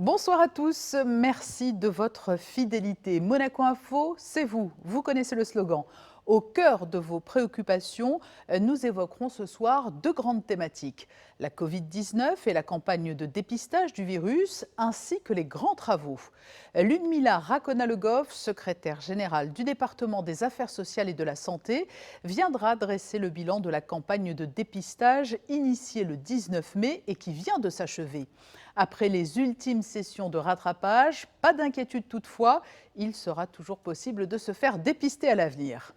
Bonsoir à tous, merci de votre fidélité. Monaco Info, c'est vous, vous connaissez le slogan. Au cœur de vos préoccupations, nous évoquerons ce soir deux grandes thématiques. La Covid-19 et la campagne de dépistage du virus, ainsi que les grands travaux. Ludmila Racona-Le Goff, secrétaire générale du département des affaires sociales et de la santé, viendra dresser le bilan de la campagne de dépistage initiée le 19 mai et qui vient de s'achever. Après les ultimes sessions de rattrapage, pas d'inquiétude toutefois, il sera toujours possible de se faire dépister à l'avenir.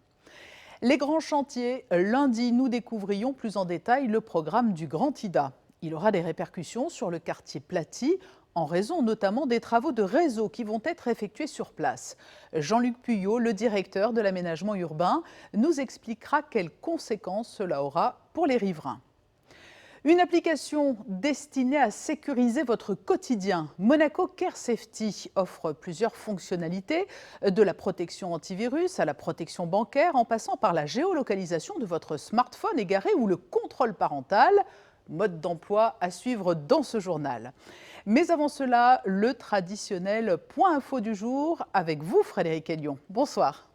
Les grands chantiers, lundi, nous découvrions plus en détail le programme du Grand Ida. Il aura des répercussions sur le quartier Platy, en raison notamment des travaux de réseau qui vont être effectués sur place. Jean-Luc Puyot, le directeur de l'aménagement urbain, nous expliquera quelles conséquences cela aura pour les riverains. Une application destinée à sécuriser votre quotidien. Monaco Care Safety offre plusieurs fonctionnalités, de la protection antivirus à la protection bancaire, en passant par la géolocalisation de votre smartphone égaré ou le contrôle parental. Mode d'emploi à suivre dans ce journal. Mais avant cela, le traditionnel point info du jour avec vous, Frédéric Hélion. Bonsoir.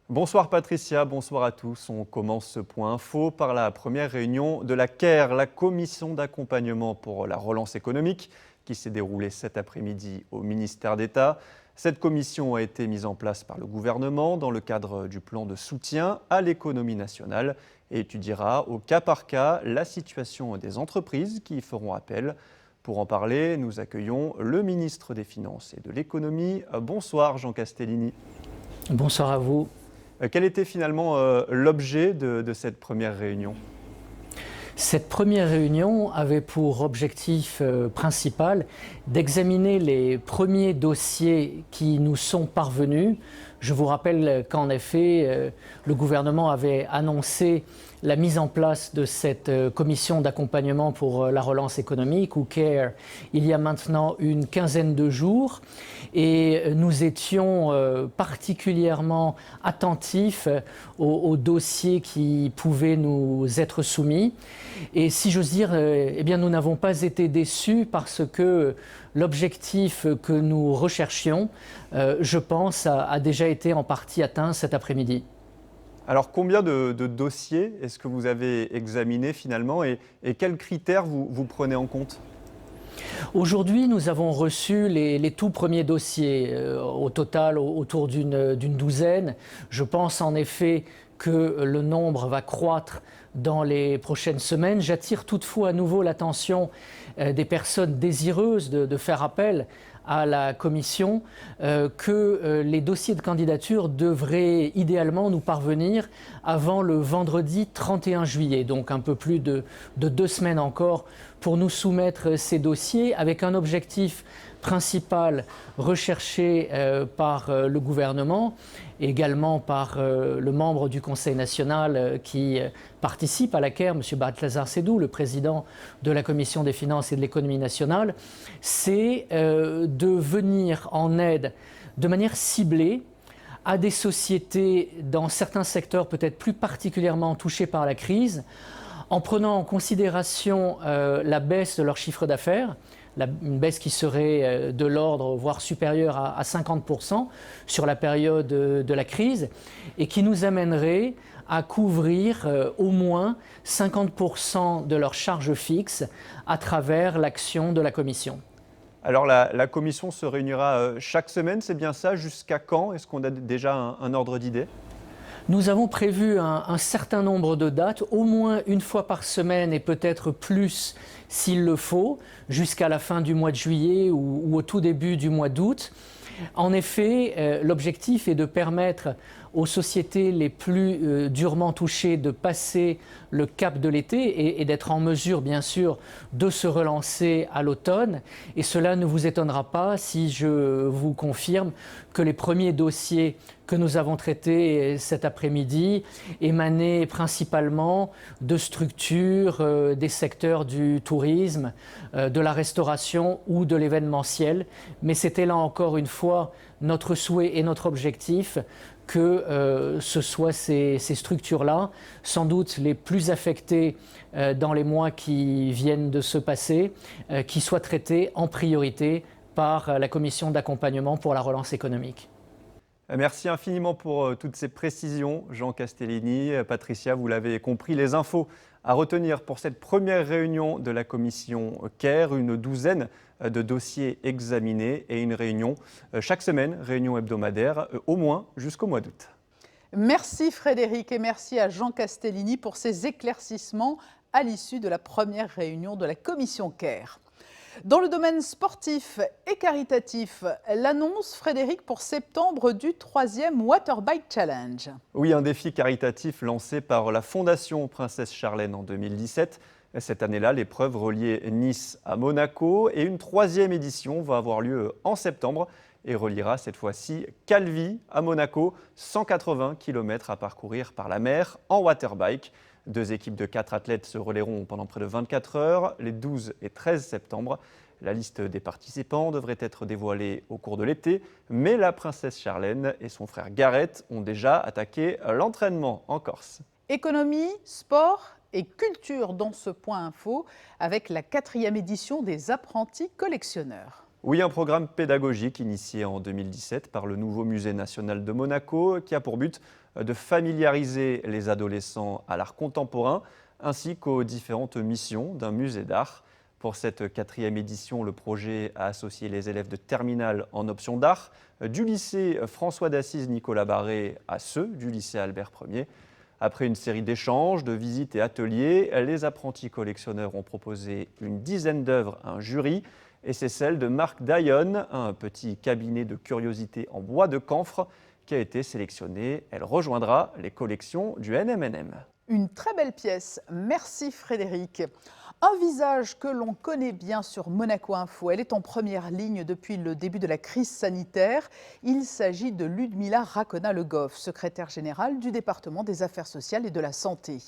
Bonsoir Patricia, bonsoir à tous. On commence ce point info par la première réunion de la CARE, la commission d'accompagnement pour la relance économique, qui s'est déroulée cet après-midi au ministère d'État. Cette commission a été mise en place par le gouvernement dans le cadre du plan de soutien à l'économie nationale et étudiera au cas par cas la situation des entreprises qui y feront appel. Pour en parler, nous accueillons le ministre des Finances et de l'Économie. Bonsoir Jean Castellini. Bonsoir à vous. Quel était finalement l'objet de cette première réunion ? Cette première réunion avait pour objectif principal d'examiner les premiers dossiers qui nous sont parvenus. Je vous rappelle qu'en effet, le gouvernement avait annoncé la mise en place de cette commission d'accompagnement pour la relance économique, ou CARE, il y a maintenant une quinzaine de jours. Et nous étions particulièrement attentifs aux dossiers qui pouvaient nous être soumis. Et si j'ose dire, eh bien, nous n'avons pas été déçus parce que l'objectif que nous recherchions, je pense, a déjà été en partie atteint cet après-midi. Alors, combien de dossiers est-ce que vous avez examinés finalement et quels critères vous prenez en compte ? Aujourd'hui, nous avons reçu les tout premiers dossiers, au total autour d'une douzaine. Je pense en effet que le nombre va croître dans les prochaines semaines. J'attire toutefois à nouveau l'attention des personnes désireuses de faire appel à la commission que les dossiers de candidature devraient idéalement nous parvenir avant le vendredi 31 juillet, donc un peu plus de 2 semaines encore pour nous soumettre ces dossiers avec un objectif principal recherché par le gouvernement, également par le membre du Conseil national qui participe à la CARE, M. Balthazar Sédou, le président de la Commission des finances et de l'économie nationale, c'est de venir en aide de manière ciblée à des sociétés dans certains secteurs peut-être plus particulièrement touchés par la crise, en prenant en considération la baisse de leur chiffre d'affaires, une baisse qui serait de l'ordre, voire supérieure à 50% sur la période de la crise, et qui nous amènerait à couvrir au moins 50% de leurs charges fixes à travers l'action de la Commission. Alors la Commission se réunira chaque semaine, c'est bien ça? Jusqu'à quand? Est-ce qu'on a déjà un ordre d'idée? Nous avons prévu un certain nombre de dates, au moins une fois par semaine et peut-être plus s'il le faut, jusqu'à la fin du mois de juillet ou au tout début du mois d'août. En effet, l'objectif est de permettre aux sociétés les plus durement touchées de passer le cap de l'été et d'être en mesure, bien sûr, de se relancer à l'automne. Et cela ne vous étonnera pas si je vous confirme que les premiers dossiers que nous avons traités cet après-midi émanaient principalement de structures des secteurs du tourisme, de la restauration ou de l'événementiel. Mais c'était là encore une fois notre souhait et notre objectif que ce soient ces structures-là, sans doute les plus affectées dans les mois qui viennent de se passer, qui soient traitées en priorité par la commission d'accompagnement pour la relance économique. Merci infiniment pour toutes ces précisions, Jean Castellini. Patricia, vous l'avez compris, les infos à retenir pour cette première réunion de la commission CARE, une douzaine de dossiers examinés et une réunion chaque semaine, réunion hebdomadaire, au moins jusqu'au mois d'août. Merci Frédéric et merci à Jean Castellini pour ces éclaircissements à l'issue de la première réunion de la commission CARE. Dans le domaine sportif et caritatif, l'annonce, Frédéric, pour septembre du 3e Waterbike Challenge. Oui, un défi caritatif lancé par la Fondation Princesse Charlène en 2017. Cette année-là, l'épreuve reliait Nice à Monaco et une 3e édition va avoir lieu en septembre et reliera cette fois-ci Calvi à Monaco, 180 km à parcourir par la mer en waterbike. 2 équipes de 4 athlètes se relayeront pendant près de 24 heures, les 12 et 13 septembre. La liste des participants devrait être dévoilée au cours de l'été, mais la princesse Charlène et son frère Gareth ont déjà attaqué l'entraînement en Corse. Économie, sport et culture dans ce point info avec la 4e édition des apprentis collectionneurs. Oui, un programme pédagogique initié en 2017 par le nouveau Musée national de Monaco qui a pour but de familiariser les adolescents à l'art contemporain ainsi qu'aux différentes missions d'un musée d'art. Pour cette 4e édition, le projet a associé les élèves de terminale en option d'art du lycée François d'Assise Nicolas Barré à ceux du lycée Albert Ier. Après une série d'échanges, de visites et ateliers, les apprentis collectionneurs ont proposé une dizaine d'œuvres à un jury. Et c'est celle de Marc Dayon, un petit cabinet de curiosités en bois de camphre qui a été sélectionnée. Elle rejoindra les collections du NMNM. Une très belle pièce, merci Frédéric. Un visage que l'on connaît bien sur Monaco Info, elle est en première ligne depuis le début de la crise sanitaire. Il s'agit de Ludmila Racona-Le Goff, secrétaire générale du département des affaires sociales et de la santé.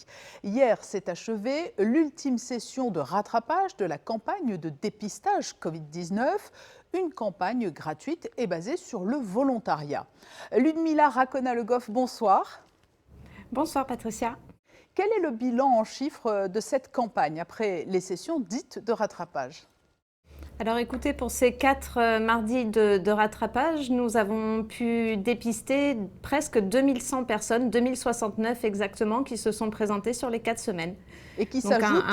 Hier s'est achevée l'ultime session de rattrapage de la campagne de dépistage Covid-19, une campagne gratuite et basée sur le volontariat. Ludmila Racona-Le Goff, bonsoir. Bonsoir Patricia. Quel est le bilan en chiffres de cette campagne après les sessions dites de rattrapage ? Alors écoutez, pour ces 4 mardis de rattrapage, nous avons pu dépister presque 2100 personnes, 2069 exactement, qui se sont présentées sur les 4 semaines. Et qui donc s'ajoute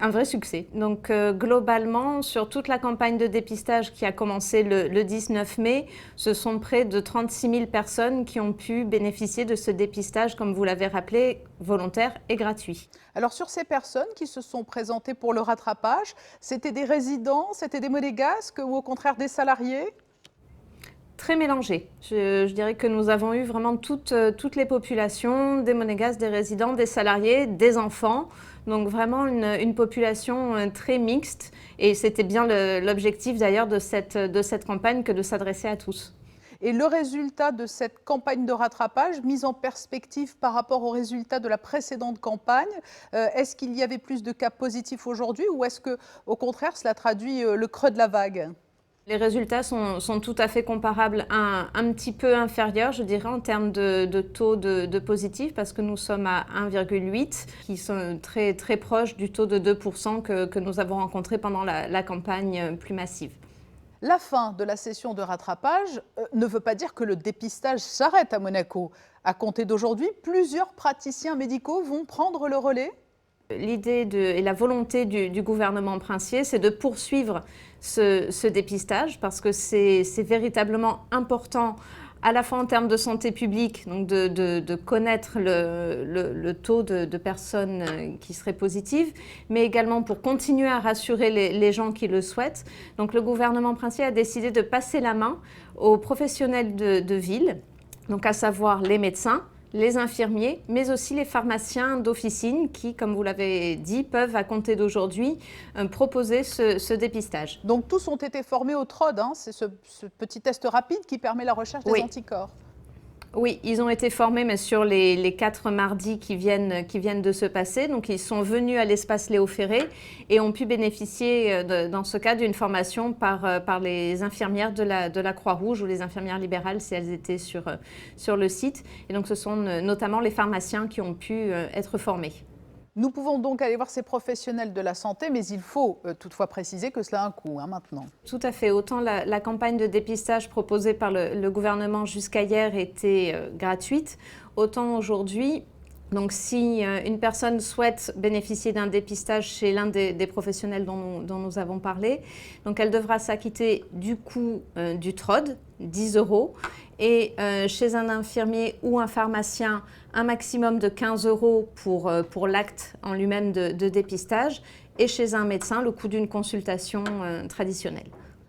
un vrai succès. Donc globalement, sur toute la campagne de dépistage qui a commencé le 19 mai, ce sont près de 36 000 personnes qui ont pu bénéficier de ce dépistage, comme vous l'avez rappelé, volontaire et gratuit. Alors sur ces personnes qui se sont présentées pour le rattrapage, c'était des résidents, c'était des monégasques ou au contraire des salariés ? Très mélangé. Je dirais que nous avons eu vraiment toutes les populations, des monégasques, des résidents, des salariés, des enfants. Donc vraiment une population très mixte. Et c'était bien l'objectif d'ailleurs de cette campagne que de s'adresser à tous. Et le résultat de cette campagne de rattrapage, mise en perspective par rapport au résultat de la précédente campagne, est-ce qu'il y avait plus de cas positifs aujourd'hui ou est-ce qu'au contraire cela traduit le creux de la vague ? Les résultats sont tout à fait comparables, un petit peu inférieurs, je dirais, en termes de taux de positifs, parce que nous sommes à 1,8, qui sont très, très proches du taux de 2% que nous avons rencontré pendant la campagne plus massive. La fin de la session de rattrapage ne veut pas dire que le dépistage s'arrête à Monaco. À compter d'aujourd'hui, plusieurs praticiens médicaux vont prendre le relais. L'idée et la volonté du gouvernement princier, c'est de poursuivre ce dépistage parce que c'est véritablement important à la fois en termes de santé publique, donc de connaître le taux de personnes qui seraient positives, mais également pour continuer à rassurer les gens qui le souhaitent. Donc le gouvernement princier a décidé de passer la main aux professionnels de ville, donc à savoir les médecins, les infirmiers, mais aussi les pharmaciens d'officine qui, comme vous l'avez dit, peuvent, à compter d'aujourd'hui, proposer ce dépistage. Donc tous ont été formés au TROD, hein, c'est ce petit test rapide qui permet la recherche des anticorps. Oui, ils ont été formés, mais sur les 4 mardis qui viennent de se passer. Donc, ils sont venus à l'espace Léo Ferré et ont pu bénéficier, dans ce cas, d'une formation par les infirmières de la Croix-Rouge ou les infirmières libérales, si elles étaient sur le site. Et donc, ce sont notamment les pharmaciens qui ont pu être formés. Nous pouvons donc aller voir ces professionnels de la santé, mais il faut toutefois préciser que cela a un coût maintenant. Tout à fait. Autant la campagne de dépistage proposée par le gouvernement jusqu'à hier était gratuite, autant aujourd'hui, donc si une personne souhaite bénéficier d'un dépistage chez l'un des professionnels dont nous avons parlé, donc elle devra s'acquitter du coût du TROD, 10 €, et chez un infirmier ou un pharmacien, un maximum de 15 € pour l'acte en lui-même de dépistage, et chez un médecin, le coût d'une consultation traditionnelle.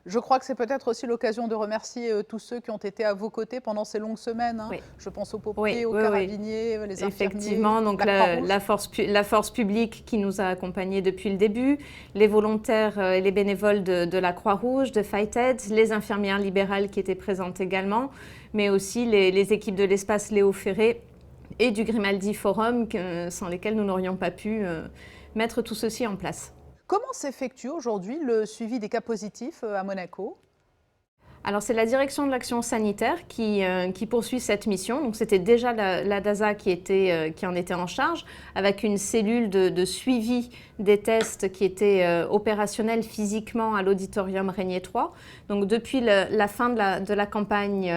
Je crois que c'est peut-être aussi l'occasion de remercier tous ceux qui ont été à vos côtés pendant ces longues semaines. Oui. Je pense aux pompiers, aux carabiniers, les infirmiers. Effectivement, donc la force publique qui nous a accompagnés depuis le début, les volontaires et les bénévoles de la Croix-Rouge, de Fighted, les infirmières libérales qui étaient présentes également, mais aussi les équipes de l'espace Léo Ferré et du Grimaldi Forum, sans lesquels nous n'aurions pas pu mettre tout ceci en place. Comment s'effectue aujourd'hui le suivi des cas positifs à Monaco ? Alors c'est la direction de l'action sanitaire qui poursuit cette mission. Donc c'était déjà la DASA qui en était en charge, avec une cellule de suivi des tests qui était opérationnelle physiquement à l'auditorium Régnier 3. Donc depuis la fin de la campagne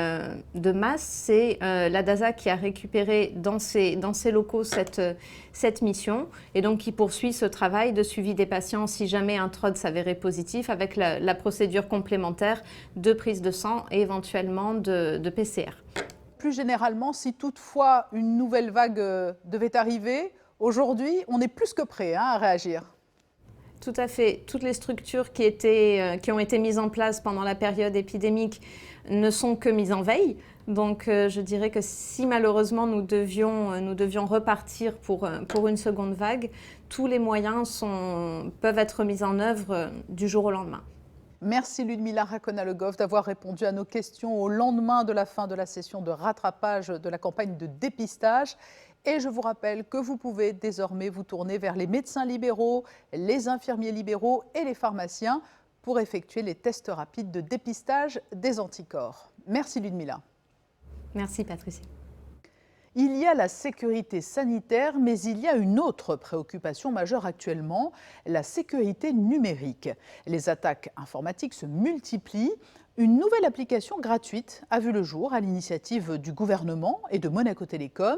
de masse, c'est la DASA qui a récupéré dans ses locaux cette mission, et donc qui poursuit ce travail de suivi des patients si jamais un TROD s'avérait positif, avec la procédure complémentaire de prise de sang et éventuellement de PCR. Plus généralement, si toutefois une nouvelle vague devait arriver, aujourd'hui, on est plus que prêt à réagir. Tout à fait. Toutes les structures qui ont été mises en place pendant la période épidémique ne sont que mises en veille. Donc je dirais que si malheureusement nous devions repartir pour une seconde vague, tous les moyens peuvent être mis en œuvre du jour au lendemain. Merci Ludmila Racona-Le Goff d'avoir répondu à nos questions au lendemain de la fin de la session de rattrapage de la campagne de dépistage. Et je vous rappelle que vous pouvez désormais vous tourner vers les médecins libéraux, les infirmiers libéraux et les pharmaciens pour effectuer les tests rapides de dépistage des anticorps. Merci Ludmila. Merci Patricia. Il y a la sécurité sanitaire, mais il y a une autre préoccupation majeure actuellement, la sécurité numérique. Les attaques informatiques se multiplient. Une nouvelle application gratuite a vu le jour à l'initiative du gouvernement et de Monaco Télécom.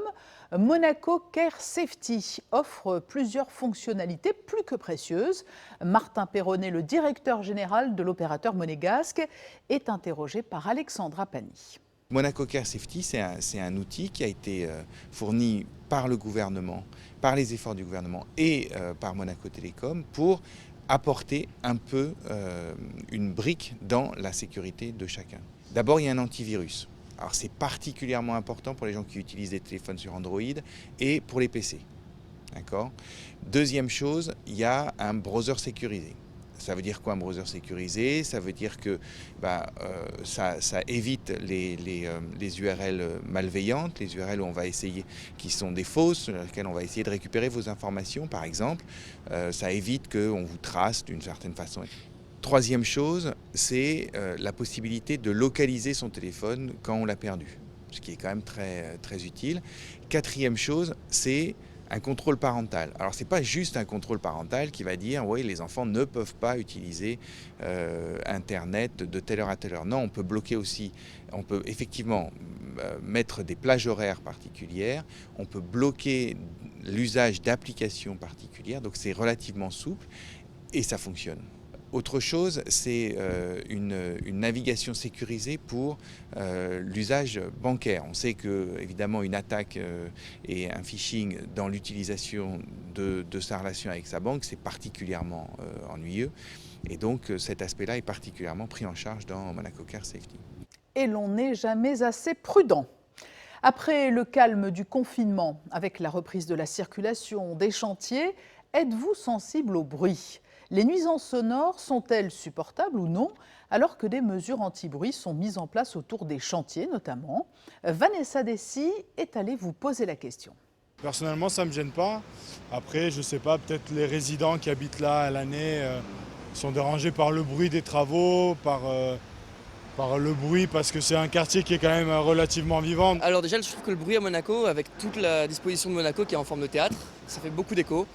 Monaco Care Safety offre plusieurs fonctionnalités plus que précieuses. Martin Perronnet, le directeur général de l'opérateur monégasque, est interrogé par Alexandra Pani. Monaco Care Safety, c'est un outil qui a été fourni par le gouvernement, par les efforts du gouvernement et par Monaco Télécom pour apporter un peu une brique dans la sécurité de chacun. D'abord, il y a un antivirus. Alors c'est particulièrement important pour les gens qui utilisent des téléphones sur Android et pour les PC. D'accord ? Deuxième chose, il y a un browser sécurisé. Ça veut dire quoi un browser sécurisé? Ça veut dire que ça évite les URL malveillantes, les URL où on va essayer, qui sont des fausses, sur lesquelles on va essayer de récupérer vos informations par exemple. Ça évite qu'on vous trace d'une certaine façon. Troisième chose, c'est la possibilité de localiser son téléphone quand on l'a perdu, ce qui est quand même très, très utile. Quatrième chose, c'est un contrôle parental. Alors, ce n'est pas juste un contrôle parental qui va dire « oui, les enfants ne peuvent pas utiliser Internet de telle heure à telle heure ». Non, on peut bloquer aussi, on peut effectivement mettre des plages horaires particulières, on peut bloquer l'usage d'applications particulières, donc c'est relativement souple et ça fonctionne. Autre chose, c'est une navigation sécurisée pour l'usage bancaire. On sait que, évidemment, une attaque et un phishing dans l'utilisation de sa relation avec sa banque, c'est particulièrement ennuyeux. Et donc, cet aspect-là est particulièrement pris en charge dans Monaco Care Safety. Et l'on n'est jamais assez prudent. Après le calme du confinement, avec la reprise de la circulation, des chantiers, êtes-vous sensible au bruit ? Les nuisances sonores sont-elles supportables ou non, alors que des mesures anti-bruit sont mises en place autour des chantiers notamment? Vanessa Dessy est allée vous poser la question. Personnellement, ça ne me gêne pas. Après, je ne sais pas, peut-être les résidents qui habitent là à l'année sont dérangés par le bruit des travaux, par par le bruit, parce que c'est un quartier qui est quand même relativement vivant. Alors déjà, je trouve que le bruit à Monaco, avec toute la disposition de Monaco qui est en forme de théâtre, ça fait beaucoup d'écho.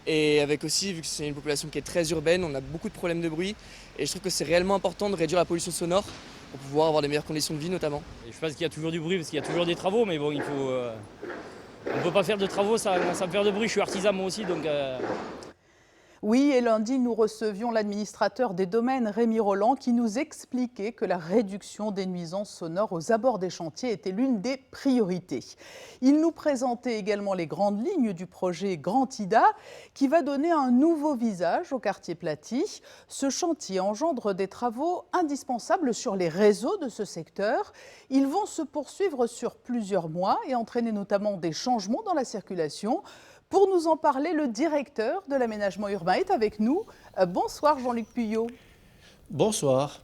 Et avec aussi, vu que c'est une population qui est très urbaine, on a beaucoup de problèmes de bruit. Et je trouve que c'est réellement important de réduire la pollution sonore pour pouvoir avoir des meilleures conditions de vie notamment. Et je pense qu'il y a toujours du bruit parce qu'il y a toujours des travaux, mais bon, il faut... on ne peut pas faire de travaux sans faire de bruit. Je suis artisan moi aussi, donc... Oui, et lundi, nous recevions l'administrateur des domaines, Rémi Roland, qui nous expliquait que la réduction des nuisances sonores aux abords des chantiers était l'une des priorités. Il nous présentait également les grandes lignes du projet Grand Ida, qui va donner un nouveau visage au quartier Platy. Ce chantier engendre des travaux indispensables sur les réseaux de ce secteur. Ils vont se poursuivre sur plusieurs mois et entraîner notamment des changements dans la circulation. Pour nous en parler, le directeur de l'aménagement urbain est avec nous. Bonsoir Jean-Luc Puyot. Bonsoir.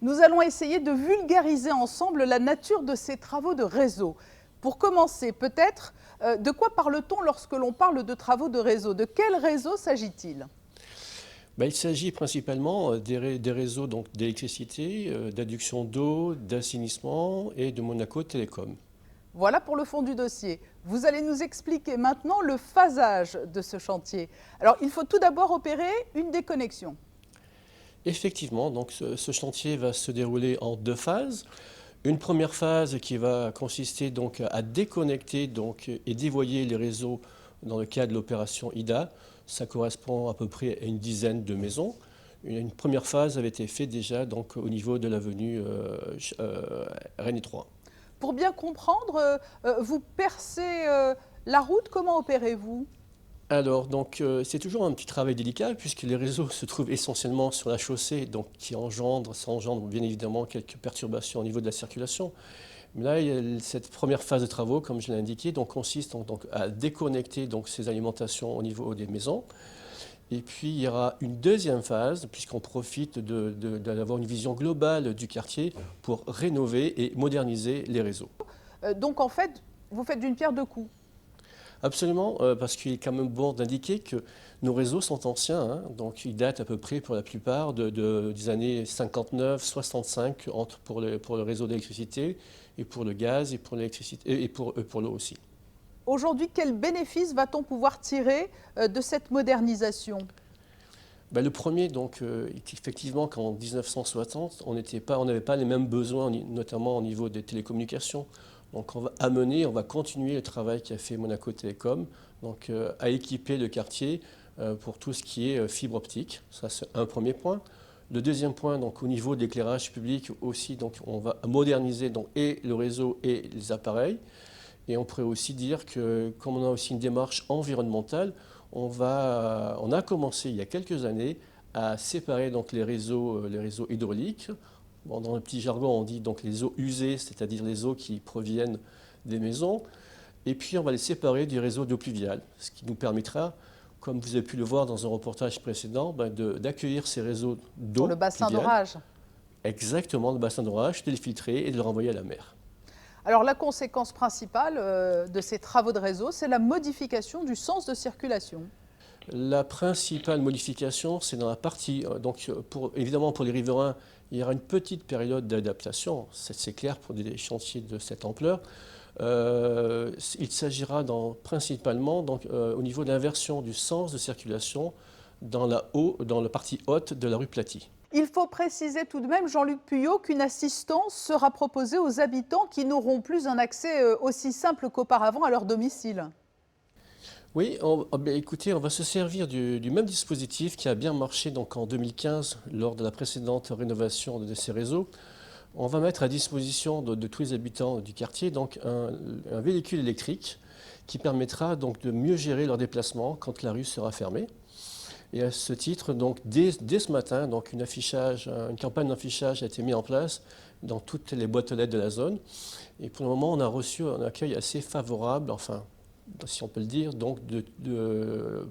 Nous allons essayer de vulgariser ensemble la nature de ces travaux de réseau. Pour commencer, peut-être, de quoi parle-t-on lorsque l'on parle de travaux de réseau? De quel réseau s'agit-il? Il s'agit principalement des réseaux d'électricité, d'adduction d'eau, d'assainissement et de Monaco Télécom. Voilà pour le fond du dossier. Vous allez nous expliquer maintenant le phasage de ce chantier. Alors, il faut tout d'abord opérer une déconnexion. Effectivement, donc ce chantier va se dérouler en deux phases. Une première phase qui va consister donc à déconnecter et dévoyer les réseaux dans le cadre de l'opération IDA. Ça correspond à peu près à une dizaine de maisons. Une première phase avait été faite déjà donc, au niveau de l'avenue René 3. Pour bien comprendre, vous percez la route, comment opérez-vous? Alors, c'est toujours un petit travail délicat puisque les réseaux se trouvent essentiellement sur la chaussée, donc ça engendre bien évidemment quelques perturbations au niveau de la circulation. Mais là, cette première phase de travaux, comme je l'ai indiqué, consiste à déconnecter ces alimentations au niveau des maisons. Et puis, il y aura une deuxième phase, puisqu'on profite d'avoir une vision globale du quartier pour rénover et moderniser les réseaux. Donc, en fait, vous faites d'une pierre deux coups. Absolument, parce qu'il est quand même bon d'indiquer que nos réseaux sont anciens, donc ils datent à peu près pour la plupart des années 59-65 pour le réseau d'électricité et pour le gaz et pour l'électricité et pour l'eau aussi. Aujourd'hui, quel bénéfice va-t-on pouvoir tirer de cette modernisation? Le premier, effectivement, qu'en 1960, on n'avait pas les mêmes besoins, notamment au niveau des télécommunications. Donc on va continuer le travail qu'a fait Monaco Télécom, à équiper le quartier pour tout ce qui est fibre optique. Ça, c'est un premier point. Le deuxième point, au niveau de l'éclairage public aussi, on va moderniser et le réseau et les appareils. Et on pourrait aussi dire que, comme on a aussi une démarche environnementale, on a commencé il y a quelques années à séparer les réseaux hydrauliques. Dans le petit jargon, on dit les eaux usées, c'est-à-dire les eaux qui proviennent des maisons. Et puis, on va les séparer du réseau d'eau pluviale, ce qui nous permettra, comme vous avez pu le voir dans un reportage précédent, d'accueillir ces réseaux d'eau. Pour le bassin d'orage. Exactement, le bassin d'orage, de les filtrer et de les renvoyer à la mer. Alors la conséquence principale de ces travaux de réseau, c'est la modification du sens de circulation. La principale modification, c'est dans la partie, évidemment pour les riverains, il y aura une petite période d'adaptation, c'est clair pour des chantiers de cette ampleur. Il s'agira principalement au niveau de l'inversion du sens de circulation dans la partie haute de la rue Platy. Il faut préciser tout de même, Jean-Luc Puyot, qu'une assistance sera proposée aux habitants qui n'auront plus un accès aussi simple qu'auparavant à leur domicile. Oui, écoutez, on va se servir du même dispositif qui a bien marché en 2015 lors de la précédente rénovation de ces réseaux. On va mettre à disposition de tous les habitants du quartier un véhicule électrique qui permettra de mieux gérer leurs déplacements quand la rue sera fermée. Et à ce titre, dès ce matin, une campagne d'affichage a été mise en place dans toutes les boîtes aux lettres de la zone. Et pour le moment, on a reçu un accueil assez favorable, si on peut le dire,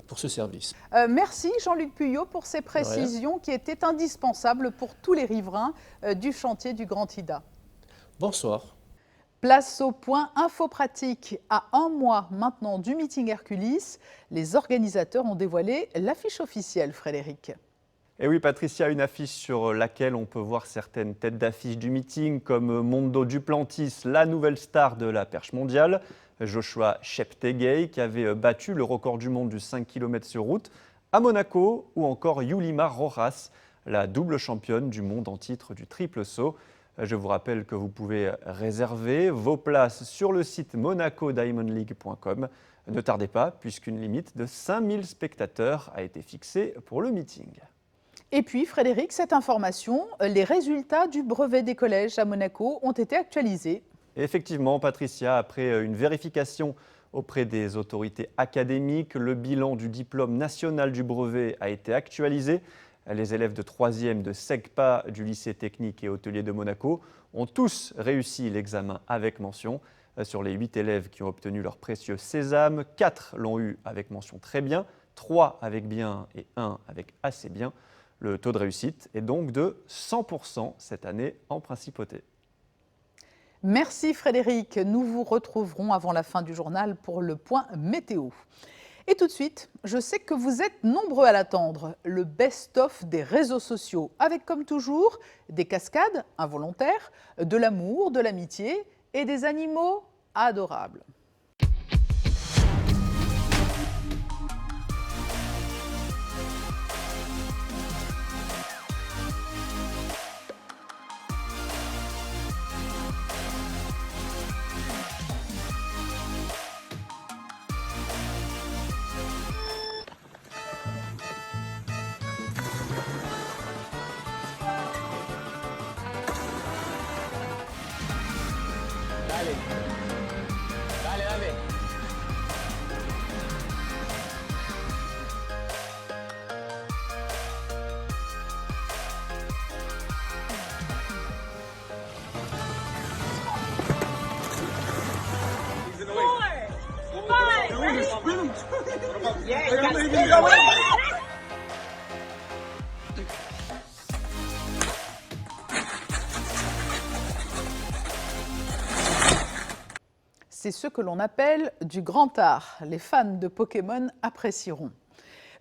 pour ce service. Merci Jean-Luc Puyot pour ces précisions qui étaient indispensables pour tous les riverains du chantier du Grand Ida. Bonsoir. Place au point info pratique. À un mois maintenant du meeting Herculis, les organisateurs ont dévoilé l'affiche officielle, Frédéric. Et oui, Patricia, une affiche sur laquelle on peut voir certaines têtes d'affiche du meeting, comme Mondo Duplantis, la nouvelle star de la perche mondiale, Joshua Cheptegei, qui avait battu le record du monde du 5 km sur route à Monaco, ou encore Yulimar Rojas, la double championne du monde en titre du triple saut. Je vous rappelle que vous pouvez réserver vos places sur le site monacodiamondleague.com. Ne tardez pas, puisqu'une limite de 5000 spectateurs a été fixée pour le meeting. Et puis, Frédéric, cette information, les résultats du brevet des collèges à Monaco ont été actualisés. Et effectivement, Patricia, après une vérification auprès des autorités académiques, le bilan du diplôme national du brevet a été actualisé. Les élèves de 3e de SEGPA du lycée technique et hôtelier de Monaco ont tous réussi l'examen avec mention. Sur les 8 élèves qui ont obtenu leur précieux sésame, 4 l'ont eu avec mention très bien, 3 avec bien et 1 avec assez bien. Le taux de réussite est donc de 100% cette année en principauté. Merci Frédéric, nous vous retrouverons avant la fin du journal pour le point météo. Et tout de suite, je sais que vous êtes nombreux à l'attendre, le best-of des réseaux sociaux, avec comme toujours des cascades involontaires, de l'amour, de l'amitié et des animaux adorables. C'est ce que l'on appelle du grand art. Les fans de Pokémon apprécieront.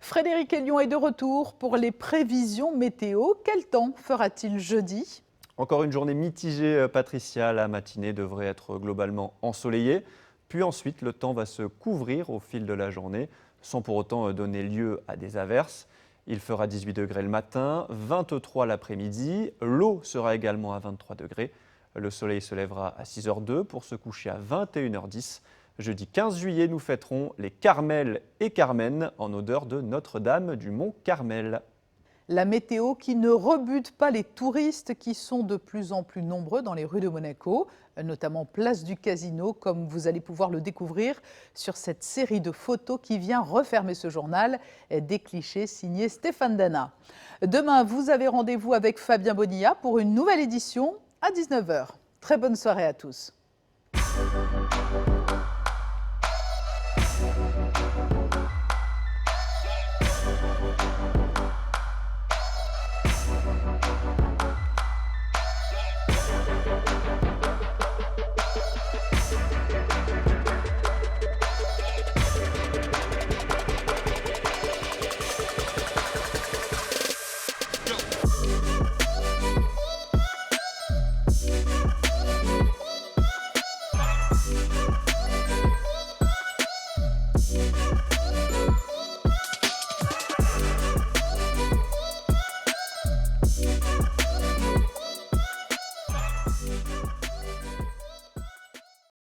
Frédéric Hélion est de retour pour les prévisions météo. Quel temps fera-t-il jeudi ? Encore une journée mitigée, Patricia. La matinée devrait être globalement ensoleillée. Puis ensuite, le temps va se couvrir au fil de la journée, sans pour autant donner lieu à des averses. Il fera 18 degrés le matin, 23 l'après-midi. L'eau sera également à 23 degrés. Le soleil se lèvera à 6h02 pour se coucher à 21h10. Jeudi 15 juillet, nous fêterons les Carmel et Carmen en odeur de Notre-Dame du Mont Carmel. La météo qui ne rebute pas les touristes qui sont de plus en plus nombreux dans les rues de Monaco, notamment place du Casino, comme vous allez pouvoir le découvrir sur cette série de photos qui vient refermer ce journal, des clichés signés Stéphane Dana. Demain, vous avez rendez-vous avec Fabien Bonilla pour une nouvelle édition à 19h. Très bonne soirée à tous.